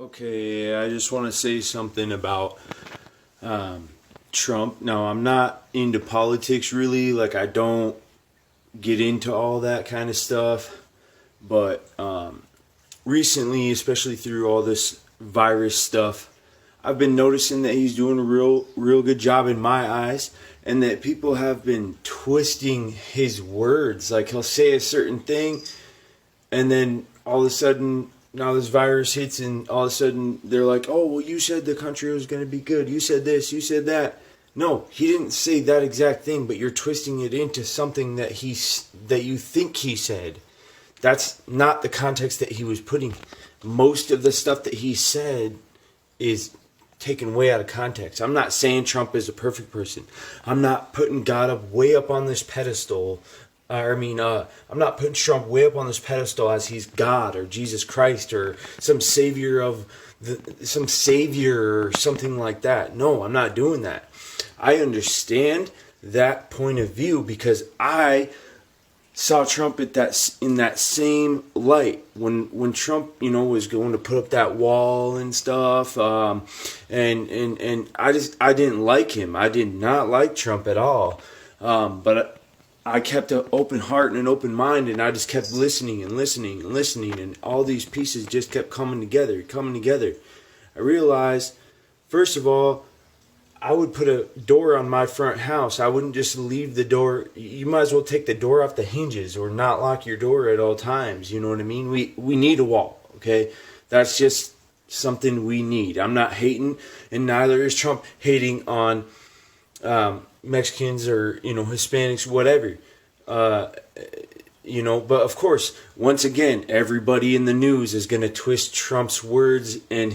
Okay, I just want to say something about Trump. Now, I'm not into politics really. Like, I don't get into all that kind of stuff. But recently, especially through all this virus stuff, I've been noticing that he's doing a real good job in my eyes, and that people have been twisting his words. Like, he'll say a certain thing, and then all of a sudden now this virus hits, and all of a sudden they're like, oh, well, you said the country was going to be good, you said this, you said that. No, he didn't say that exact thing, but you're twisting it into something that you think he said. That's not the context that he was putting. Most of the stuff that he said is taken way out of context. I'm not saying Trump is a perfect person. I'm not putting God up way up on this pedestal. I'm not putting Trump way up on this pedestal as he's God or Jesus Christ or some savior or something like that. No, I'm not doing that. I understand that point of view because I saw Trump in that same light when Trump, was going to put up that wall and stuff, and I didn't like him. I did not like Trump at all, but I kept an open heart and an open mind, and I just kept listening and listening and listening, and all these pieces just kept coming together. I realized, first of all, I would put a door on my front house. I wouldn't just leave the door. You might as well take the door off the hinges or not lock your door at all times. You know what I mean? We need a wall, okay? That's just something we need. I'm not hating, and neither is Trump hating on Mexicans or, Hispanics, whatever. But of course, once again, everybody in the news is going to twist Trump's words and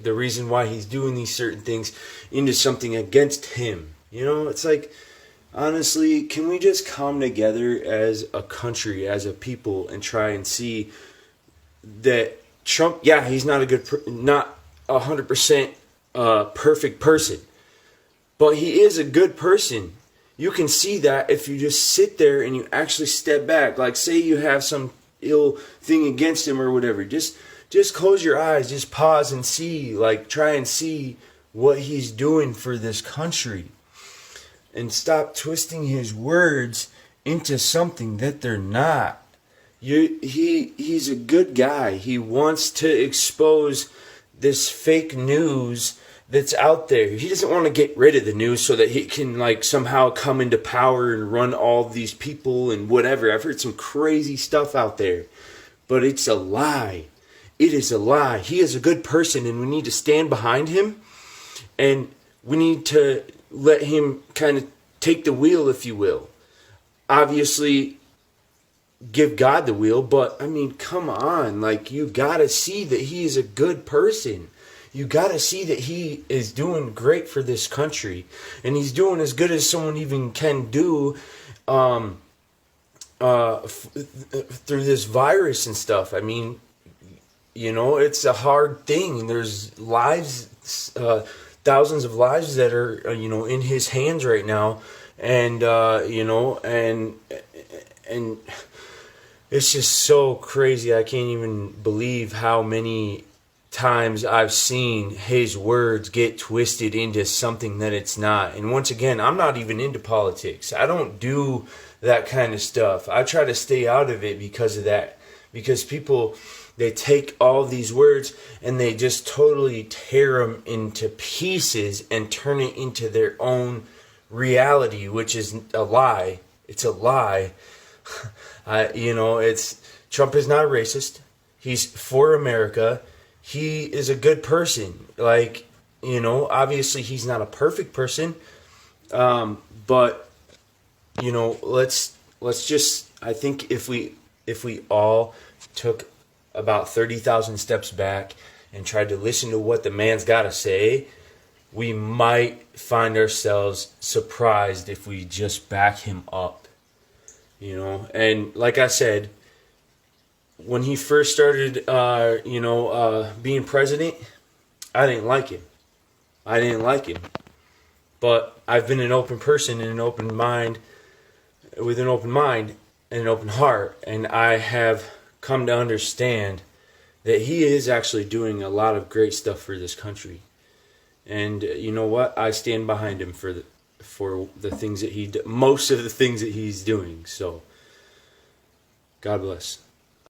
the reason why he's doing these certain things into something against him. It's like, honestly, can we just come together as a country, as a people, and try and see that Trump, yeah, he's not not 100% perfect person, but he is a good person. You can see that if you just sit there and you actually step back. Like, say you have some ill thing against him or whatever, just close your eyes, just pause and see, try and see what he's doing for this country. And stop twisting his words into something that they're not. He's a good guy. He wants to expose this fake news that's out there. He doesn't want to get rid of the news so that he can somehow come into power and run all these people and whatever. I've heard some crazy stuff out there. But it's a lie. It is a lie. He is a good person, and we need to stand behind him, and we need to let him kind of take the wheel, if you will. Obviously, give God the wheel, but, come on. You got to see that he is a good person. You got to see that he is doing great for this country, and he's doing as good as someone even can do through this virus and stuff. It's a hard thing. There's lives, thousands of lives that are, in his hands right now. And, and it's just so crazy. I can't even believe how many times I've seen his words get twisted into something that it's not. And once again, I'm not even into politics. I don't do that kind of stuff. I try to stay out of it because of that. Because people, they take all these words and they just totally tear them into pieces and turn it into their own reality, which is a lie. It's a lie. Trump is not a racist. He's for America. He is a good person. Obviously he's not a perfect person. But let's just, I think if we all took about 30,000 steps back and tried to listen to what the man's got to say, we might find ourselves surprised if we just back him up. And like I said, when he first started, being president, I didn't like him. But I've been an open person and an open mind, with an open mind and an open heart, and I have come to understand that he is actually doing a lot of great stuff for this country. And you know what? I stand behind him for the things that most of the things that he's doing. So, God bless.